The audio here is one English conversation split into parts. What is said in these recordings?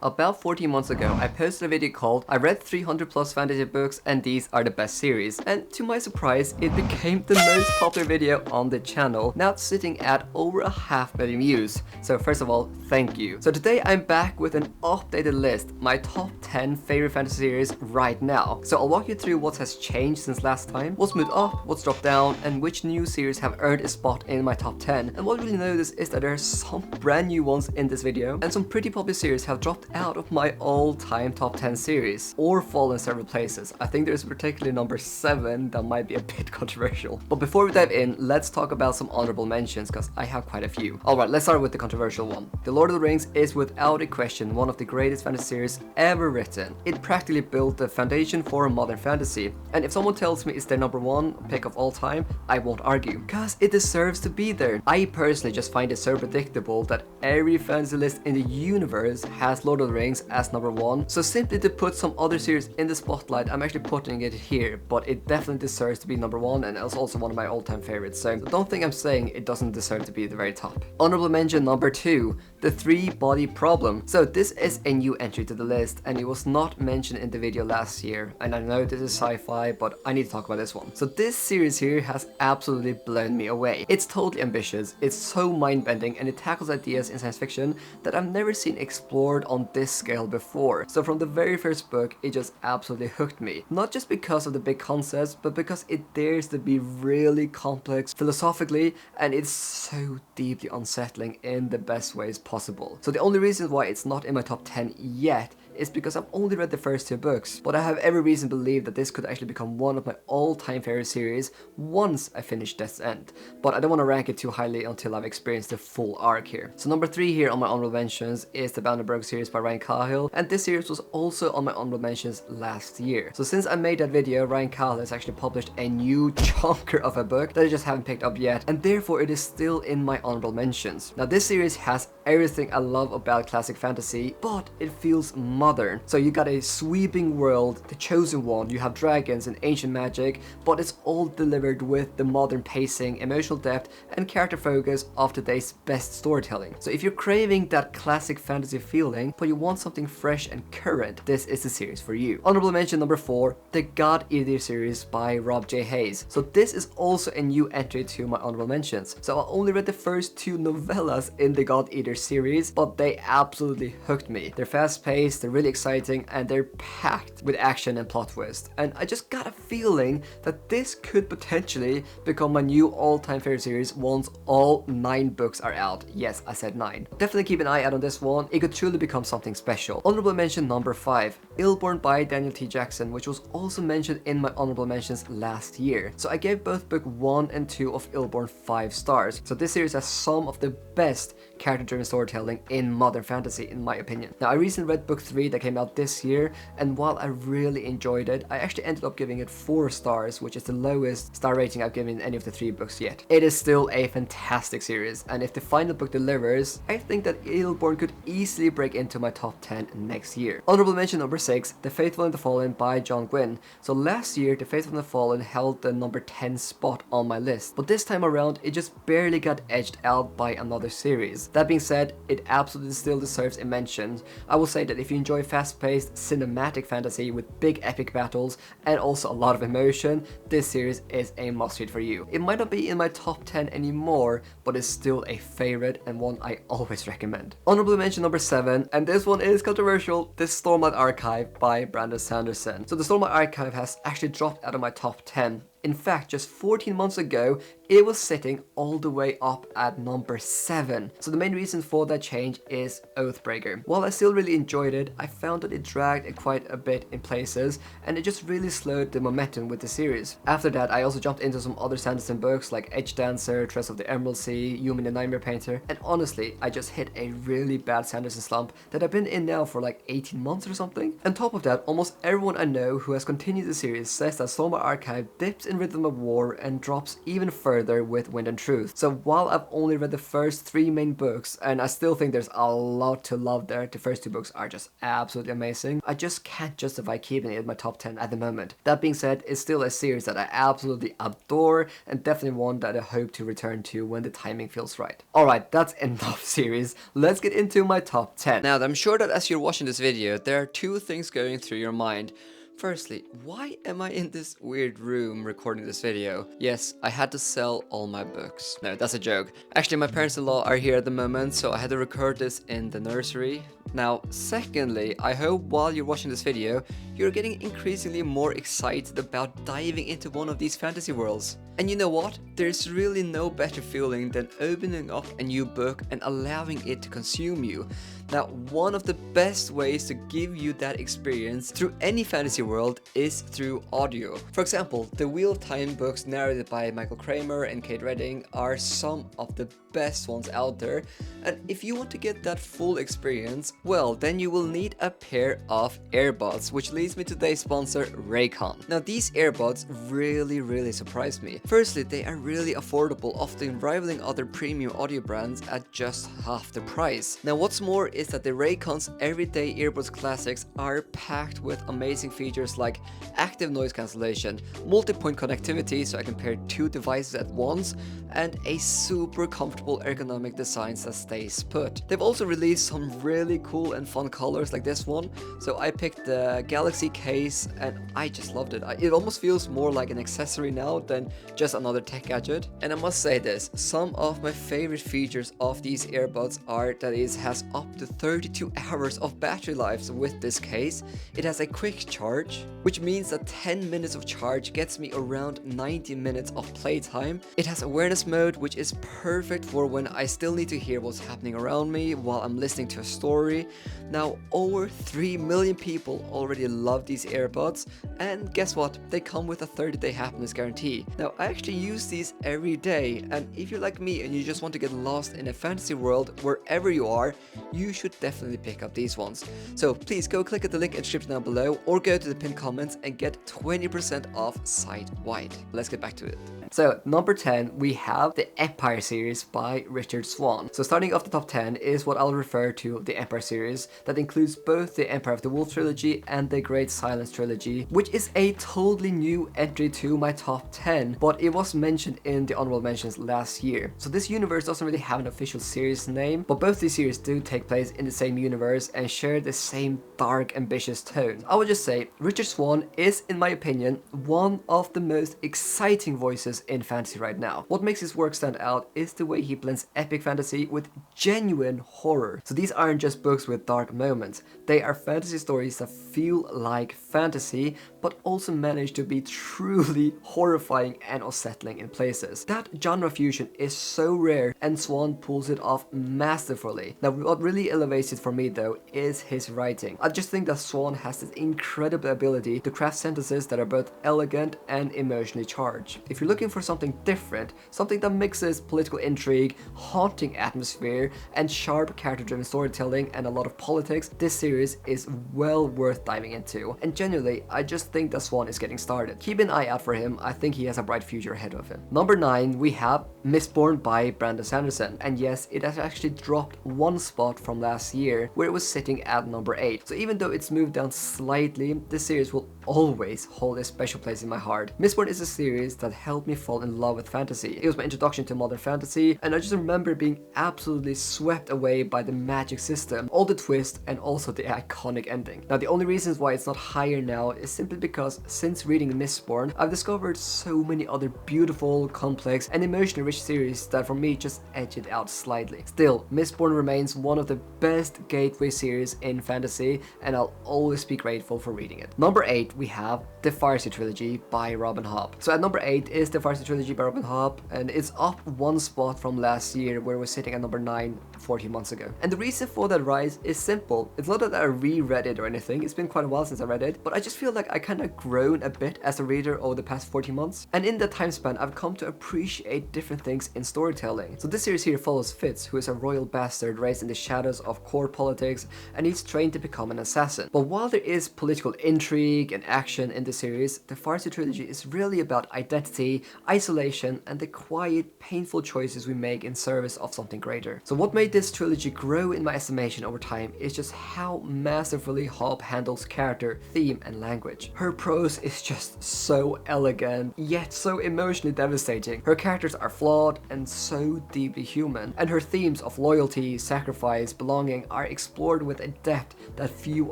About 14 months ago, I posted a video called I read 300 plus fantasy books and these are the best series. And to my surprise, it became the most popular video on the channel, now sitting at over 500,000 views. So first of all, thank you. So today I'm back with an updated list, my top 10 favorite fantasy series right now. So I'll walk you through what has changed since last time, what's moved up, what's dropped down, and which new series have earned a spot in my top 10. And what you'll notice is that there are some brand new ones in this video, and some pretty popular series have dropped out of my all-time top 10 series, or fallen several places. I think there's particularly number 7 that might be a bit controversial. But before we dive in, let's talk about some honorable mentions, because I have quite a few. Alright, let's start with the controversial one. The Lord of the Rings is without a question one of the greatest fantasy series ever written. It practically built the foundation for modern fantasy, and if someone tells me it's their number 1 pick of all time, I won't argue, because it deserves to be there. I personally just find it so predictable that every fantasy list in the universe has Lord of the Rings as number 1, so simply to put some other series in the spotlight, I'm actually putting it here, but it definitely deserves to be number 1, and it's also one of my all-time favorites, so don't think I'm saying it doesn't deserve to be at the very top. Honorable mention number 2, the 3-body problem. So this is a new entry to the list, and it was not mentioned in the video last year, and I know this is sci-fi, but I need to talk about this one. So this series here has absolutely blown me away. It's totally ambitious, it's so mind-bending, and it tackles ideas in science fiction that I've never seen explored on this scale before. So from the very first book, it just absolutely hooked me. Not just because of the big concepts, but because it dares to be really complex philosophically, and it's so deeply unsettling in the best ways possible. So the only reason why it's not in my top 10 yet is because I've only read the first 2 books, but I have every reason to believe that this could actually become one of my all-time favorite series once I finish Death's End. But I don't want to rank it too highly until I've experienced the full arc here. So number 3 here on my honorable mentions is the Bound and Broke series by Ryan Cahill, and this series was also on my honorable mentions last year. So since I made that video, Ryan Cahill has actually published a new chunker of a book that I just haven't picked up yet, and therefore it is still in my honorable mentions. Now this series has everything I love about classic fantasy, but it feels modern. So you got a sweeping world, the chosen one, you have dragons and ancient magic, but it's all delivered with the modern pacing, emotional depth, and character focus of today's best storytelling. So if you're craving that classic fantasy feeling, but you want something fresh and current, this is the series for you. Honorable mention number 4, the God Eater series by Rob J. Hayes. So this is also a new entry to my honorable mentions. So I only read the first 2 novellas in the God Eater series, but they absolutely hooked me. They're fast-paced, they're really exciting, and they're packed with action and plot twist. And I just got a feeling that this could potentially become my new all-time favorite series once all 9 books are out. Yes, I said 9. Definitely keep an eye out on this one. It could truly become something special. Honorable mention number 5, Mistborn by Daniel T. Jackson, which was also mentioned in my honorable mentions last year. So I gave both book 1 and 2 of Mistborn 5 stars. So this series has some of the best character-driven storytelling in modern fantasy, in my opinion. Now I recently read book 3 that came out this year, and while I really enjoyed it, I actually ended up giving it 4 stars, which is the lowest star rating I've given any of the 3 books yet. It is still a fantastic series, and if the final book delivers, I think that Mistborn could easily break into my top 10 next year. Honorable mention number 6, The Faithful and the Fallen by John Gwynne. So last year, The Faithful and the Fallen held the number 10 spot on my list, but this time around, it just barely got edged out by another series. That being said, it absolutely still deserves a mention. I will say that if you enjoy fast-paced cinematic fantasy with big epic battles and also a lot of emotion, this series is a must-read for you. It might not be in my top 10 anymore, but it's still a favorite and one I always recommend. Honorable mention number 7, and this one is controversial, The Stormlight Archive by Brandon Sanderson. So The Stormlight Archive has actually dropped out of my top 10. In fact, just 14 months ago, it was sitting all the way up at number 7. So the main reason for that change is Oathbreaker. While I still really enjoyed it, I found that it dragged it quite a bit in places, and it just really slowed the momentum with the series. After that, I also jumped into some other Sanderson books like Edge Dancer, Tress of the Emerald Sea, Yumi the Nightmare Painter, and honestly, I just hit a really bad Sanderson slump that I've been in now for like 18 months or something. On top of that, almost everyone I know who has continued the series says that Stormlight Archive dips in in Rhythm of War and drops even further with Wind and Truth. So while I've only read the first 3 main books, and I still think there's a lot to love there, the first 2 books are just absolutely amazing, I just can't justify keeping it in my top 10 at the moment. That being said, it's still a series that I absolutely adore and definitely one that I hope to return to when the timing feels right. Alright, that's enough series. Let's get into my top 10. Now, I'm sure that as you're watching this video, there are 2 things going through your mind. Firstly, why am I in this weird room recording this video? Yes, I had to sell all my books. No, that's a joke. Actually, my parents-in-law are here at the moment, so I had to record this in the nursery. Now, secondly, I hope while you're watching this video, you're getting increasingly more excited about diving into one of these fantasy worlds. And you know what? There's really no better feeling than opening up a new book and allowing it to consume you. Now, one of the best ways to give you that experience through any fantasy world is through audio. For example, the Wheel of Time books narrated by Michael Kramer and Kate Redding are some of the best ones out there, and if you want to get that full experience, well, then you will need a pair of earbuds, which leads me to today's sponsor, Raycon. Now, these earbuds really surprised me. Firstly, they are really affordable, often rivaling other premium audio brands at just half the price. Now, what's more is that the Raycon's everyday earbuds classics are packed with amazing features like active noise cancellation, multi-point connectivity so I can pair 2 devices at once, and a super comfortable ergonomic design that stays put. They've also released some really cool and fun colors like this one, so I picked the Galaxy case and I just loved it. It almost feels more like an accessory now than just another tech gadget. And I must say this, some of my favorite features of these earbuds are that it has up to 32 hours of battery life with this case. It has a quick charge, which means that 10 minutes of charge gets me around 90 minutes of playtime. It has awareness mode, which is perfect for when I still need to hear what's happening around me while I'm listening to a story. Now, over 3 million people already love these earbuds, and guess what? They come with a 30-day happiness guarantee. Now, I actually use these every day, and if you're like me and you just want to get lost in a fantasy world wherever you are, you should definitely pick up these ones. So please go click at the link in the description down below or go to the pinned comments and get 20% off site-wide. Let's get back to it. So, number 10, we have the Empire series by Richard Swan. So starting off the top 10 is what I'll refer to the Empire series that includes both the Empire of the Wolf trilogy and the Great Silence trilogy, which is a totally new entry to my top 10, but it was mentioned in the honorable mentions last year. So this universe doesn't really have an official series name, but both these series do take place in the same universe and share the same dark, ambitious tone. I would just say Richard Swan is, in my opinion, one of the most exciting voices in fantasy right now. What makes his work stand out is the way he blends epic fantasy with genuine horror. So these aren't just books with dark moments, they are fantasy stories that feel like fantasy but also manage to be truly horrifying and unsettling in places. That genre fusion is so rare and Swan pulls it off masterfully. Now, what really elevates it for me though is his writing. I just think that Swan has this incredible ability to craft sentences that are both elegant and emotionally charged. If you're looking for something different, something that mixes political intrigue, haunting atmosphere, and sharp character-driven storytelling and a lot of politics, this series is well worth diving into. And genuinely, I just think that Swan is getting started. Keep an eye out for him, I think he has a bright future ahead of him. Number 9, we have Mistborn by Brandon Sanderson. And yes, it has actually dropped 1 spot from last year, where it was sitting at number 8. So even though it's moved down slightly, this series will always hold a special place in my heart. Mistborn is a series that helped me fall in love with fantasy. It was my introduction to modern fantasy, and I just remember being absolutely swept away by the magic system, all the twists, and also the iconic ending. Now, the only reasons why it's not higher now is simply because since reading Mistborn, I've discovered so many other beautiful, complex, and emotionally rich series that for me just edge it out slightly. Still, Mistborn remains one of the best gateway series in fantasy, and I'll always be grateful for reading it. Number 8, we have the Farseer Trilogy by Robin Hobb. So at number 8 is the Farseer Trilogy by Robin Hobb, and it's up 1 spot from last year where it was sitting at number 9 14 months ago. And the reason for that rise is simple. It's not that I reread it or anything, it's been quite a while since I read it, but I just feel like I kind of grown a bit as a reader over the past 14 months. And in that time span, I've come to appreciate different things in storytelling. So this series here follows Fitz, who is a royal bastard raised in the shadows of court politics, and he's trained to become an assassin. But while there is political intrigue and action in the series, the Farseer Trilogy is really about identity, isolation, and the quiet, painful choices we make in service of something greater. So what made this trilogy grow in my estimation over time is just how masterfully Hobb handles character, theme, and language. Her prose is just so elegant, yet so emotionally devastating. Her characters are flawed and so deeply human, and her themes of loyalty, sacrifice, belonging are explored with a depth that few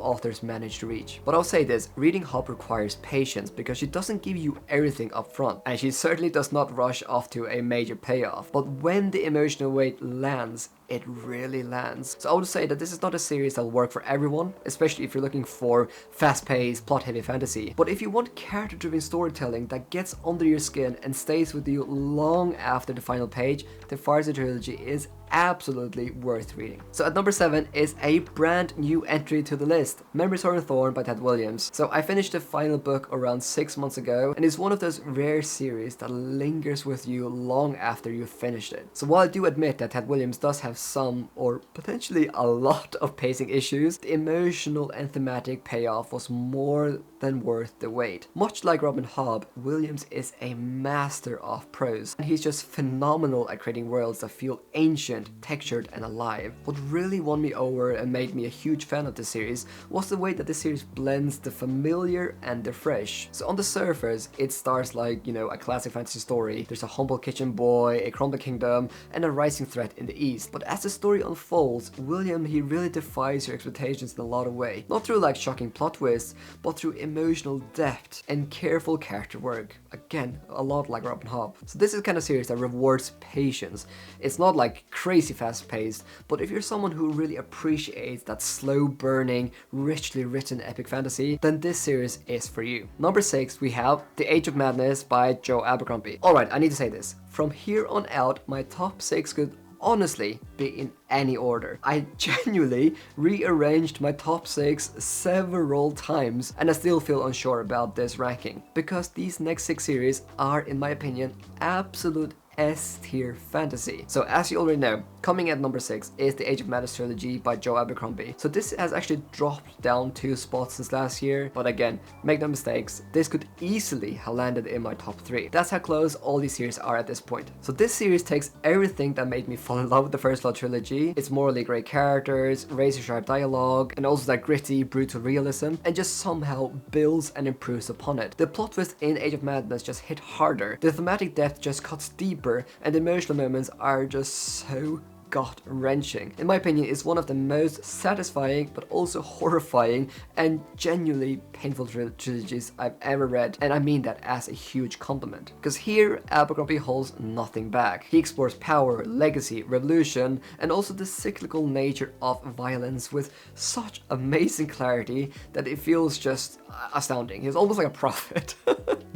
authors manage to reach. But I'll say this, reading Hobb requires patience because she doesn't give you everything up front, and she certainly does not rush off to a major payoff. But when the emotional weight lands, it really lands. So I would say that this is not a series that will work for everyone, especially if you're looking for fast-paced, plot-heavy fantasy. But if you want character-driven storytelling that gets under your skin and stays with you long after the final page, the Farseer Trilogy is absolutely worth reading. So at number 7 is a brand new entry to the list, Memories of Thorn by Ted Williams. So I finished the final book around 6 months ago, and it's one of those rare series that lingers with you long after you've finished it. So while I do admit that Ted Williams does have some, or potentially a lot, of pacing issues, the emotional and thematic payoff was more than worth the wait. Much like Robin Hobb, Williams is a master of prose, and he's just phenomenal at creating worlds that feel ancient, textured, and alive. What really won me over and made me a huge fan of the series was the way that the series blends the familiar and the fresh. So on the surface, it starts like, a classic fantasy story. There's a humble kitchen boy, a crumbling kingdom, and a rising threat in the east. But as the story unfolds, William, he really defies your expectations in a lot of ways. Not through like shocking plot twists, but through emotional depth and careful character work. Again, a lot like Robin Hobb. So this is the kind of series that rewards patience. It's not like crazy fast paced, but if you're someone who really appreciates that slow burning, richly written epic fantasy, then this series is for you. Number 6, we have The Age of Madness by Joe Abercrombie. Alright, I need to say this. From here on out, my top 6 could honestly be in any order. I genuinely rearranged my top 6 several times, and I still feel unsure about this ranking, because these next 6 series are, in my opinion, absolute S-tier fantasy. So as you already know, coming at number 6 is The Age of Madness Trilogy by Joe Abercrombie. So this has actually dropped down 2 spots since last year, but again, make no mistakes, this could easily have landed in my top 3. That's how close all these series are at this point. So this series takes everything that made me fall in love with the First Law trilogy, its morally great characters, razor-sharp dialogue, and also that gritty, brutal realism, and just somehow builds and improves upon it. The plot twist in Age of Madness just hit harder, the thematic depth just cuts deeper, and the emotional moments are just so gut-wrenching. In my opinion, it's one of the most satisfying but also horrifying and genuinely painful trilogies I've ever read, and I mean that as a huge compliment. Because here, Abercrombie holds nothing back. He explores power, legacy, revolution, and also the cyclical nature of violence with such amazing clarity that it feels just astounding. He's almost like a prophet.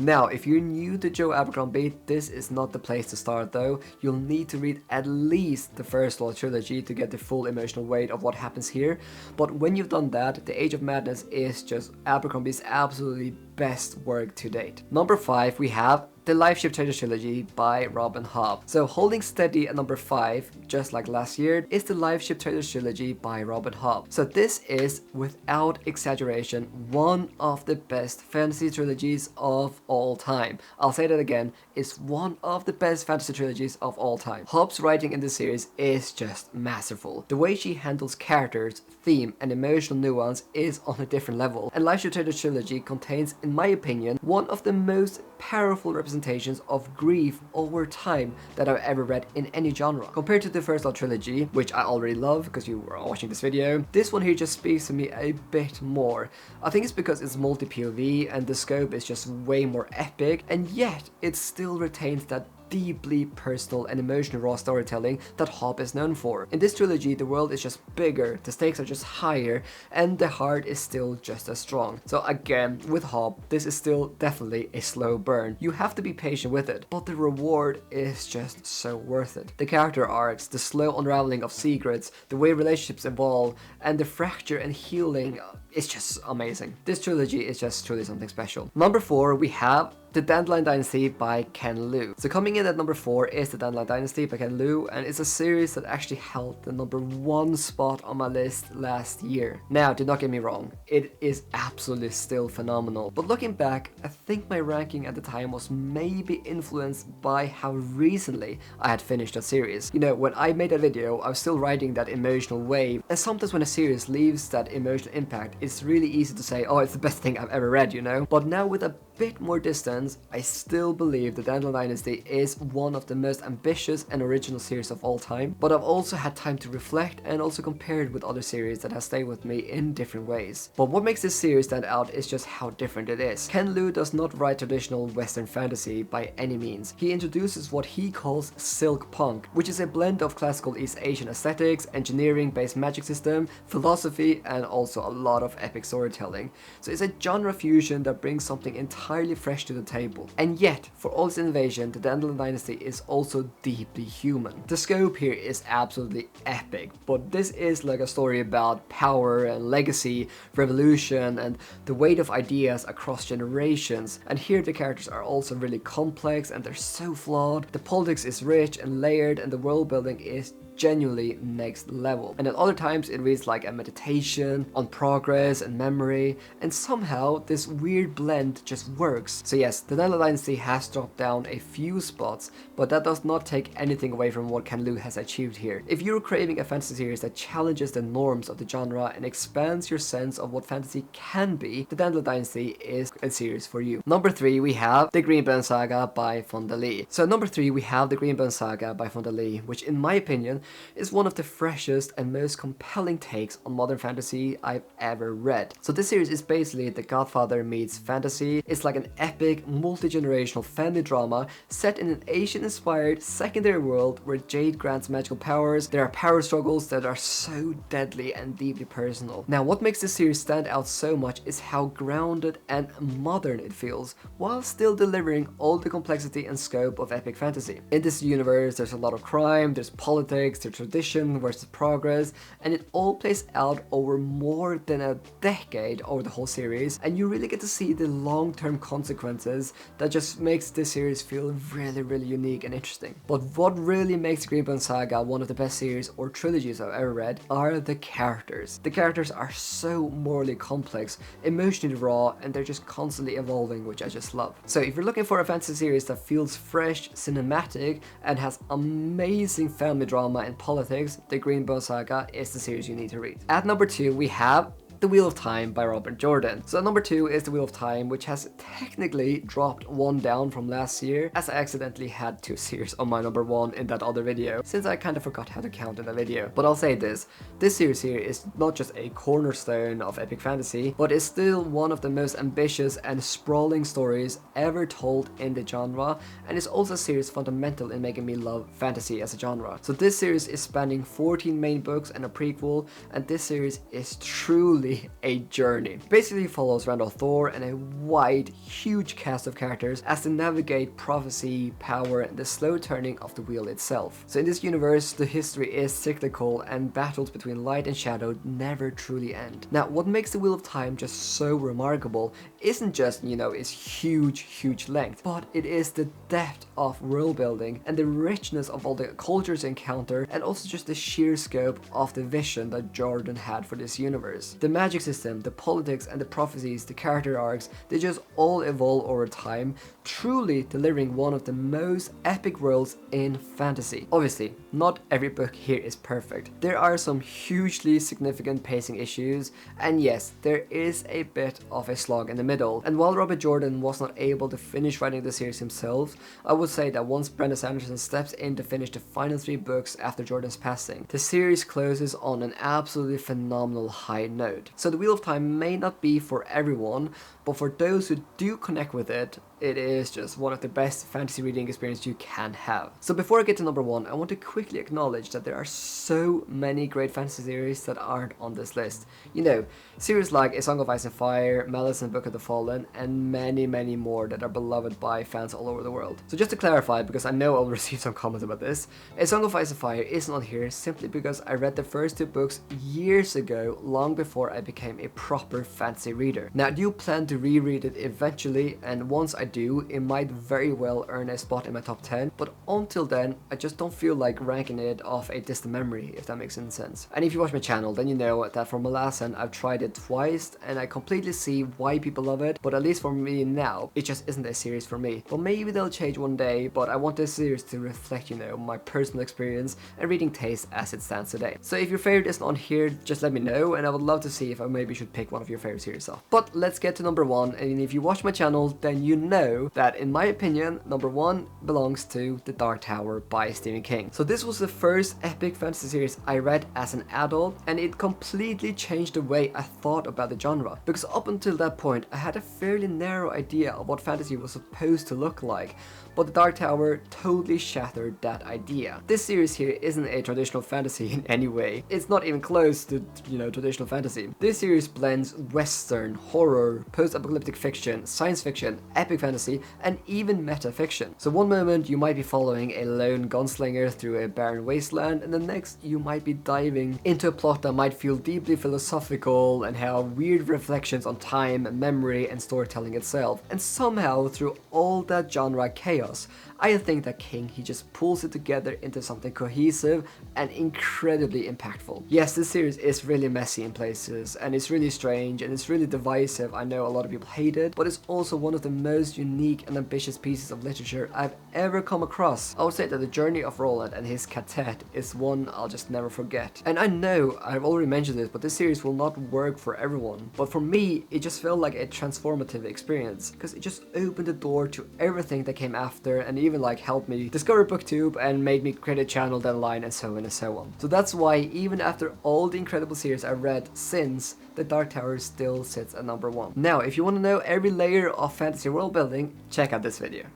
Now, if you're new to Joe Abercrombie, this is not the place to start though. You'll need to read at least the First Law trilogy to get the full emotional weight of what happens here. But when you've done that, The Age of Madness is just Abercrombie's absolutely best work to date. Number 5, we have the Liveship Traders trilogy by Robin Hobb. So holding steady at number 5, just like last year, is the Liveship Traders trilogy by Robin Hobb. So this is, without exaggeration, one of the best fantasy trilogies of all time. I'll say that again, it's one of the best fantasy trilogies of all time. Hobb's writing in this series is just masterful. The way she handles characters, theme, and emotional nuance is on a different level. And Liveship Traders trilogy contains, in my opinion, one of the most powerful representations of grief over time that I've ever read in any genre. Compared to the First Law trilogy, which I already love because you were watching this video, this one here just speaks to me a bit more. I think it's because it's multi-POV and the scope is just way more epic, and yet it still retains that deeply personal and emotional raw storytelling that Hobb is known for. In this trilogy, the world is just bigger, the stakes are just higher, and the heart is still just as strong. So again, with Hobb, this is still definitely a slow burn. You have to be patient with it, but the reward is just so worth it. The character arcs, the slow unraveling of secrets, the way relationships evolve, and the fracture and healing, it's just amazing. This trilogy is just truly something special. Number 4, we have The Dandelion Dynasty by Ken Liu. So coming in at number 4 is The Dandelion Dynasty by Ken Liu, and it's a series that actually held the number 1 spot on my list last year. Now, do not get me wrong, it is absolutely still phenomenal, but looking back, I think my ranking at the time was maybe influenced by how recently I had finished a series. You know, when I made a video, I was still riding that emotional wave, and sometimes when a series leaves that emotional impact, it's really easy to say, oh, it's the best thing I've ever read, you know? But now with a bit more distance, I still believe the Dandelion Dynasty is one of the most ambitious and original series of all time, but I've also had time to reflect and also compare it with other series that have stayed with me in different ways. But what makes this series stand out is just how different it is. Ken Liu does not write traditional Western fantasy by any means. He introduces what he calls silk punk, which is a blend of classical East Asian aesthetics, engineering-based magic system, philosophy, and also a lot of epic storytelling. So it's a genre fusion that brings something entirely fresh to the table. And yet, for all its innovation, the Dandelion Dynasty is also deeply human. The scope here is absolutely epic, but this is like a story about power and legacy, revolution, and the weight of ideas across generations. And here the characters are also really complex and they're so flawed. The politics is rich and layered, and the world building is genuinely next level. And at other times it reads like a meditation on progress and memory, and somehow this weird blend just works. So yes, the Dandelion Dynasty has dropped down a few spots, but that does not take anything away from what Ken Liu has achieved here. If you're craving a fantasy series that challenges the norms of the genre and expands your sense of what fantasy can be, the Dandelion Dynasty is a series for you. Number 3, we have The Greenbone Saga by Fonda Lee. So number 3, we have The Greenbone Saga by Fonda Lee, which in my opinion is one of the freshest and most compelling takes on modern fantasy I've ever read. So this series is basically The Godfather meets fantasy. It's like an epic, multi-generational family drama set in an Asian-inspired secondary world where Jade grants magical powers. There are power struggles that are so deadly and deeply personal. Now, what makes this series stand out so much is how grounded and modern it feels, while still delivering all the complexity and scope of epic fantasy. In this universe, there's a lot of crime, there's politics, there's tradition versus progress, and it all plays out over more than a decade over the whole series, and you really get to see the long-term consequences that just makes this series feel really unique and interesting. But what really makes Greenbone Saga one of the best series or trilogies I've ever read are the characters. The characters are so morally complex, emotionally raw, and they're just constantly evolving, which I just love. So if you're looking for a fantasy series that feels fresh, cinematic, and has amazing family drama and politics, The Greenbone Saga is the series you need to read. At number 2, we have The Wheel of Time by Robert Jordan. So number 2 is The Wheel of Time, which has technically dropped 1 down from last year, as I accidentally had 2 series on my number 1 in that other video, since I kind of forgot how to count in the video. But I'll say this series here is not just a cornerstone of epic fantasy, but is still one of the most ambitious and sprawling stories ever told in the genre, and is also a series fundamental in making me love fantasy as a genre. So this series is spanning 14 main books and a prequel, and this series is truly a journey. Basically follows Randall Thor and a wide, huge cast of characters as they navigate prophecy, power, and the slow turning of the wheel itself. So in this universe, the history is cyclical and battles between light and shadow never truly end. Now, what makes the Wheel of Time just so remarkable isn't just, you know, its huge length, but it is the depth of world building and the richness of all the cultures encounter, and also just the sheer scope of the vision that Jordan had for this universe. The magic system, the politics, and the prophecies, the character arcs, they just all evolve over time, truly delivering one of the most epic worlds in fantasy. Obviously, not every book here is perfect. There are some hugely significant pacing issues, and yes, there is a bit of a slog in the middle. And while Robert Jordan was not able to finish writing the series himself, I would say that once Brandon Sanderson steps in to finish the final 3 books after Jordan's passing, the series closes on an absolutely phenomenal high note. So The Wheel of Time may not be for everyone, but for those who do connect with it, it is just one of the best fantasy reading experiences you can have. So before I get to number 1, I want to quickly acknowledge that there are so many great fantasy series that aren't on this list. You know, series like A Song of Ice and Fire, Malice and Book of the Fallen, and many more that are beloved by fans all over the world. So just to clarify, because I know I'll receive some comments about this, A Song of Ice and Fire isn't on here simply because I read the first 2 books years ago, long before I became a proper fantasy reader. Now I do plan to reread it eventually, and once I do, it might very well earn a spot in my top 10, but until then, I just don't feel like ranking it off a distant memory, if that makes any sense. And if you watch my channel, then you know that from Molassen, I've tried it twice, and I completely see why people love it, but at least for me now, it just isn't a series for me. But maybe they'll change one day, but I want this series to reflect, you know, my personal experience and reading taste as it stands today. So if your favorite isn't on here, just let me know, and I would love to see if I maybe should pick one of your favorite series off. But let's get to number 1, and if you watch my channel, then you know that in my opinion, number 1 belongs to The Dark Tower by Stephen King. So this was the first epic fantasy series I read as an adult, and it completely changed the way I thought about the genre, because up until that point I had a fairly narrow idea of what fantasy was supposed to look like, but The Dark Tower totally shattered that idea. This series here isn't a traditional fantasy in any way. It's not even close to, you know, traditional fantasy. This series blends western, horror, post-apocalyptic fiction, science fiction, epic fantasy, and even meta-fiction. So one moment you might be following a lone gunslinger through a barren wasteland, and the next you might be diving into a plot that might feel deeply philosophical and have weird reflections on time, memory, and storytelling itself. And somehow, through all that genre chaos, I think that King, he just pulls it together into something cohesive and incredibly impactful. Yes, this series is really messy in places, and it's really strange, and it's really divisive. I know a lot of people hate it, but it's also one of the most unique and ambitious pieces of literature I've ever come across. I would say that the journey of Roland and his quartet is one I'll just never forget. And I know I've already mentioned this, but this series will not work for everyone. But for me, it just felt like a transformative experience, because it just opened the door to everything that came after, and even like helped me discover booktube and made me create a channel down the line, and so on and so on. So that's why even after all the incredible series I've read since, The Dark Tower still sits at number 1. Now, if you want to know every layer of fantasy world building, check out this video.